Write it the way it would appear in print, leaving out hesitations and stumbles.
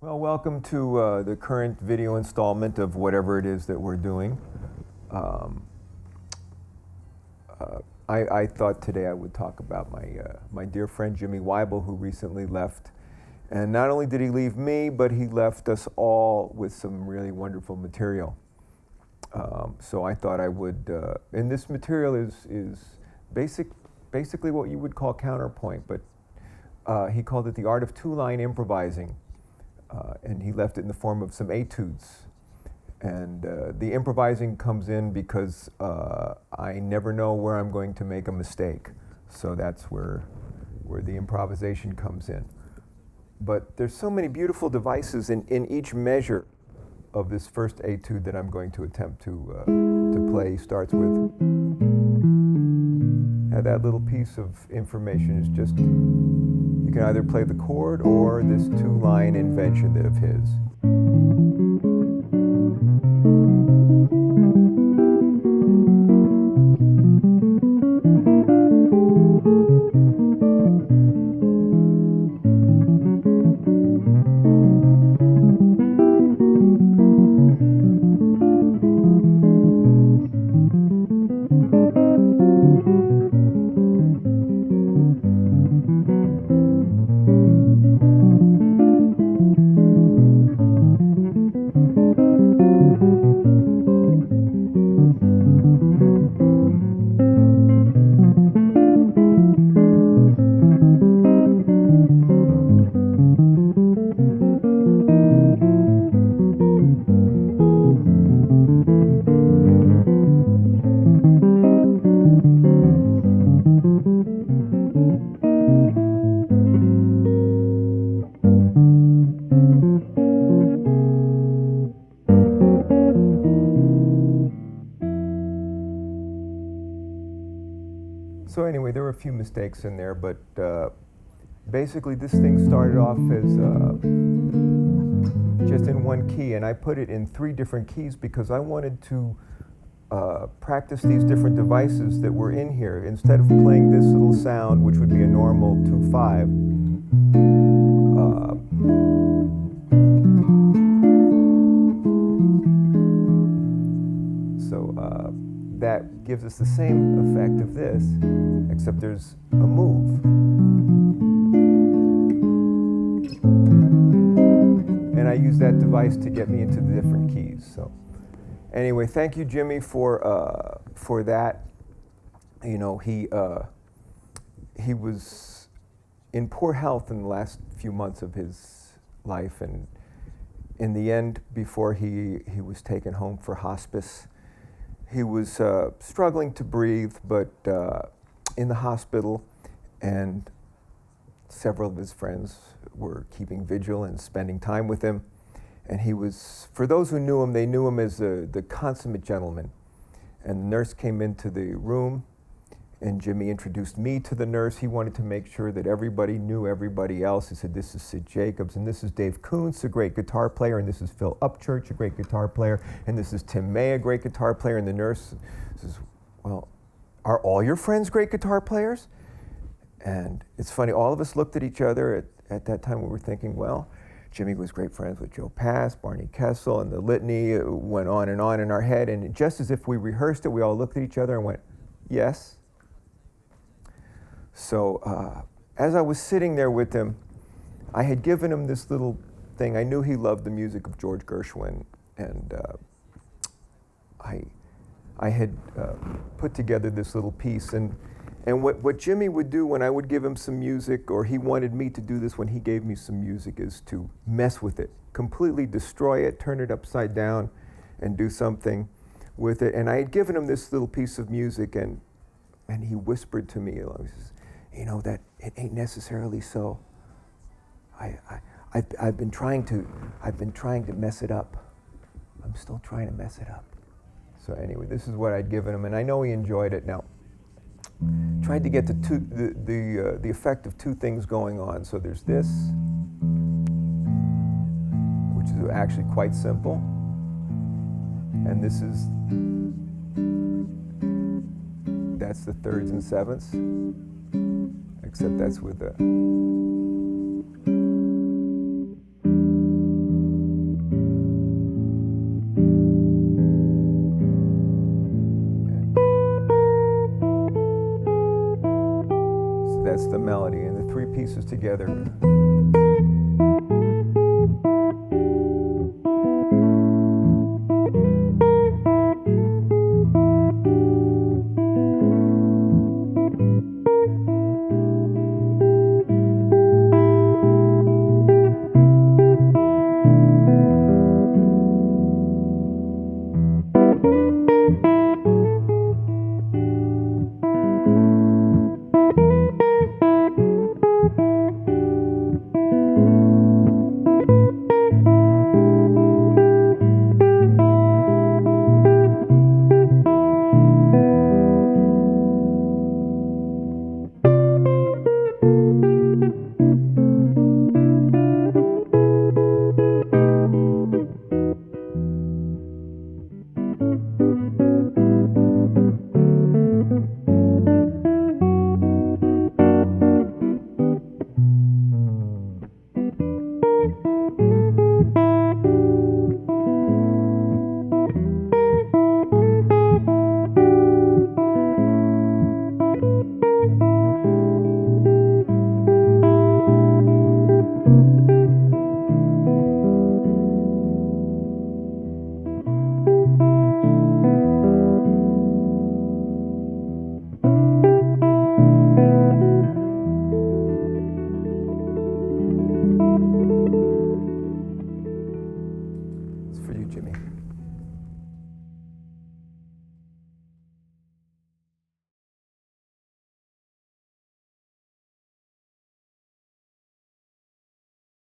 Well, welcome to the current video installment of whatever it is that we're doing. Um, I thought today I would talk about my dear friend Jimmy Wyble, who recently left. And not only did he leave me, but he left us all with some really wonderful material. So I thought I would, and this material is basically what you would call counterpoint, but he called it the art of two-line improvising. And he left it in the form of some etudes. And the improvising comes in because I never know where I'm going to make a mistake. So that's where the improvisation comes in. But there's so many beautiful devices in each measure of this first etude that I'm going to attempt to play. Starts with that little piece of information is just, you can either play the chord or this two-line invention of his. So anyway, there were a few mistakes in there, but basically this thing started off as just in one key, and I put it in 3 different keys because I wanted to practice these different devices that were in here. Instead of playing this little sound, which would be a normal 2/5, that gives us the same effect of this, except there's a move. And I use that device to get me into the different keys. So anyway, thank you, Jimmy, for that. You know, he was in poor health in the last few months of his life, and in the end, before he was taken home for hospice, he was struggling to breathe, but in the hospital, and several of his friends were keeping vigil and spending time with him. And he was, for those who knew him, they knew him as the consummate gentleman. And the nurse came into the room, and Jimmy introduced me to the nurse. He wanted to make sure that everybody knew everybody else. He said, "This is Sid Jacobs, and this is Dave Kuntz, a great guitar player, and this is Phil Upchurch, a great guitar player, and this is Tim May, a great guitar player." And the nurse says, "Well, are all your friends great guitar players?" And it's funny, all of us looked at each other. At that time, we were thinking, well, Jimmy was great friends with Joe Pass, Barney Kessel, and the litany went on in our head. And just as if we rehearsed it, we all looked at each other and went, yes. So as I was sitting there with him, I had given him this little thing. I knew he loved the music of George Gershwin, and I had put together this little piece. And what Jimmy would do when I would give him some music, or he wanted me to do this when he gave me some music, is to mess with it, completely destroy it, turn it upside down, and do something with it. And I had given him this little piece of music, and he whispered to me, you know, that it ain't necessarily so. I've been trying to mess it up. I'm still trying to mess it up. So anyway, this is what I'd given him, and I know he enjoyed it. Now, tried to get the effect of 2 things going on. So there's this, which is actually quite simple, and this is, that's the 3rds and 7ths, except that's with the. pieces together.